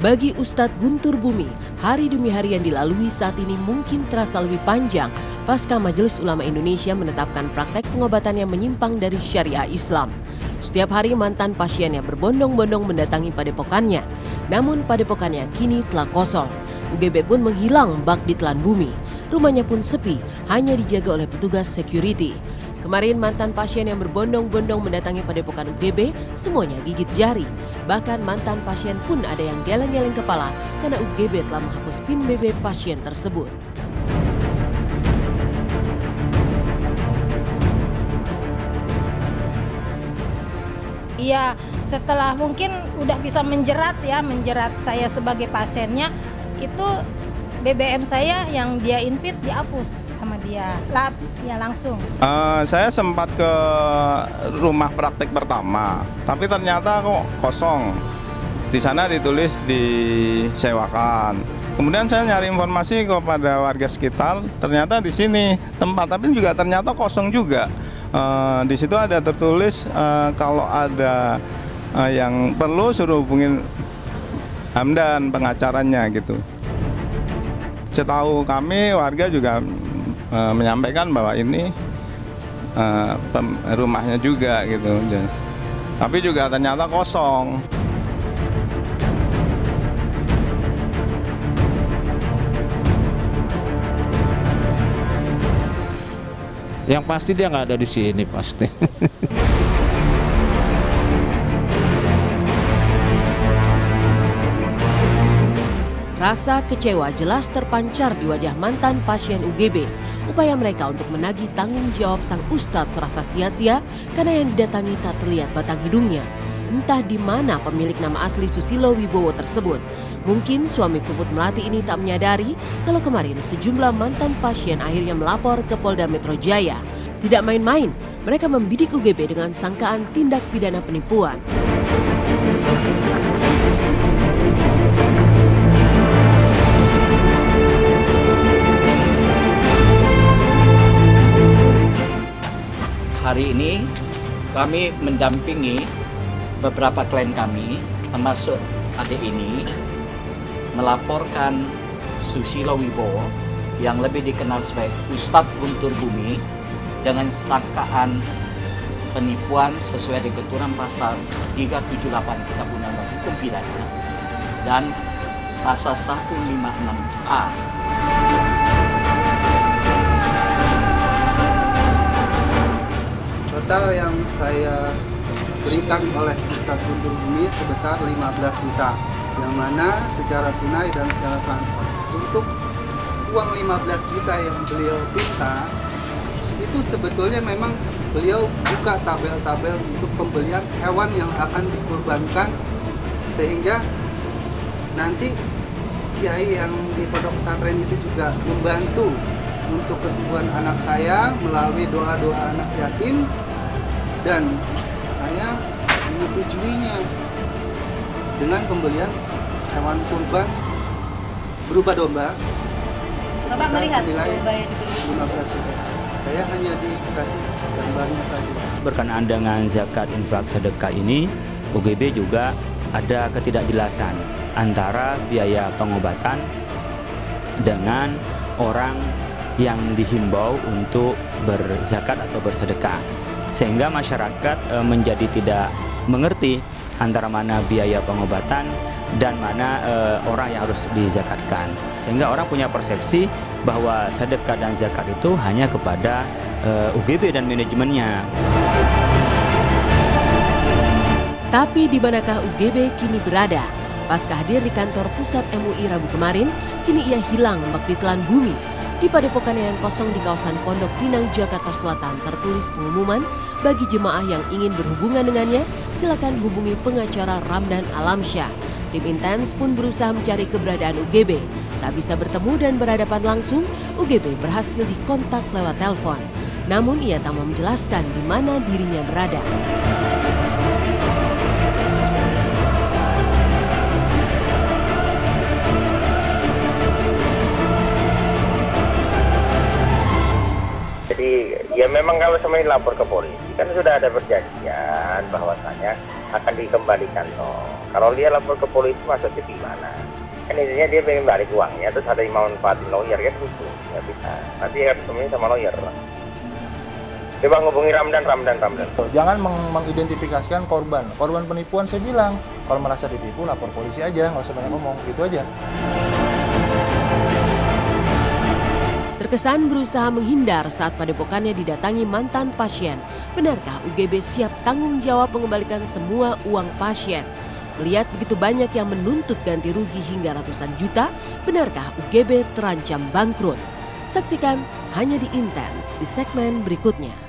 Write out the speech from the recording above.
Bagi Ustadz Guntur Bumi, hari demi hari yang dilalui saat ini mungkin terasa lebih panjang pasca Majelis Ulama Indonesia menetapkan praktek pengobatan yang menyimpang dari syariah Islam. Setiap hari mantan pasiennya berbondong-bondong mendatangi padepokannya, namun padepokannya kini telah kosong. UGB pun menghilang bak di telan bumi. Rumahnya pun sepi, hanya dijaga oleh petugas security. Kemarin mantan pasien yang berbondong-bondong mendatangi padepokan UGB semuanya gigit jari. Bahkan mantan pasien pun ada yang geleng-geleng kepala karena UGB telah menghapus PIN BB pasien tersebut. Iya, setelah mungkin udah bisa menjerat saya sebagai pasiennya, itu BBM saya yang dia invite dihapus sama dia, langsung. Saya sempat ke rumah praktik pertama, tapi ternyata kok kosong. Di sana ditulis disewakan. Kemudian saya nyari informasi kepada warga sekitar, ternyata di sini tempat, tapi juga ternyata kosong juga. Di situ ada tertulis kalau ada yang perlu suruh hubungin Hamdan pengacaranya gitu. Setahu kami warga juga menyampaikan bahwa ini rumahnya juga gitu. Tapi juga ternyata kosong. Yang pasti dia nggak ada di sini pasti. Rasa kecewa jelas terpancar di wajah mantan pasien UGB. Upaya mereka untuk menagih tanggung jawab sang ustadz serasa sia-sia karena yang didatangi tak terlihat batang hidungnya. Entah di mana pemilik nama asli Susilo Wibowo tersebut. Mungkin suami Puput Melati ini tak menyadari kalau kemarin sejumlah mantan pasien akhirnya melapor ke Polda Metro Jaya. Tidak main-main, mereka membidik UGB dengan sangkaan tindak pidana penipuan. Hari ini kami mendampingi beberapa klien kami, termasuk adik ini, melaporkan Susilo Wibowo yang lebih dikenal sebagai Ustadz Guntur Bumi dengan sangkaan penipuan sesuai dengan ketentuan pasal 378 Kitab Undang-Undang Hukum Pidana dan pasal 156A. Total yang saya berikan oleh Ustadz Guntur Bumi sebesar 15 juta, yang mana secara tunai dan secara transfer. Untuk uang 15 juta yang beliau minta, itu sebetulnya memang beliau buka tabel-tabel untuk pembelian hewan yang akan dikurbankan, sehingga nanti kiai yang di pondok pesantren itu juga membantu untuk kesembuhan anak saya melalui doa-doa anak yatim, dan saya menyetujuinya dengan pembelian hewan kurban berupa domba. Bapak melihat domba yang dibeli? Saya hanya dikasih gambarnya saja. Berkenaan dengan zakat infak sedekah ini, UGB juga ada ketidakjelasan antara biaya pengobatan dengan orang yang dihimbau untuk berzakat atau bersedekah. Sehingga masyarakat menjadi tidak mengerti antara mana biaya pengobatan dan mana orang yang harus dizakatkan. Sehingga orang punya persepsi bahwa sedekah dan zakat itu hanya kepada UGB dan manajemennya. Tapi di manakah UGB kini berada? Pasca hadir di kantor pusat MUI Rabu kemarin, kini ia hilang bak di telan bumi. Di padepokannya yang kosong di kawasan Pondok Pinang, Jakarta Selatan tertulis pengumuman bagi jemaah yang ingin berhubungan dengannya, silakan hubungi pengacara Ramdan Alamsyah. Tim intens pun berusaha mencari keberadaan UGB. Tak bisa bertemu dan berhadapan langsung, UGB berhasil dikontak lewat telepon. Namun ia tak mau menjelaskan di mana dirinya berada. Jadi ya memang kalau semuanya lapor ke polisi kan sudah ada perjanjian bahwasanya akan dikembalikan toh. Kalau dia lapor ke polisi maksudnya gimana? Kan intinya dia pengen balik uangnya, terus ada yang mau manfaatin lawyer kan gitu, nggak bisa. Nanti ya ketemunya sama lawyer. Coba ngubungi Ramdan. Jangan mengidentifikasikan korban penipuan. Saya bilang kalau merasa ditipu lapor polisi aja, nggak usah banyak ngomong, gitu aja. Terkesan berusaha menghindar saat padepokannya didatangi mantan pasien. Benarkah UGB siap tanggung jawab mengembalikan semua uang pasien? Melihat begitu banyak yang menuntut ganti rugi hingga ratusan juta, benarkah UGB terancam bangkrut? Saksikan hanya di Intens di segmen berikutnya.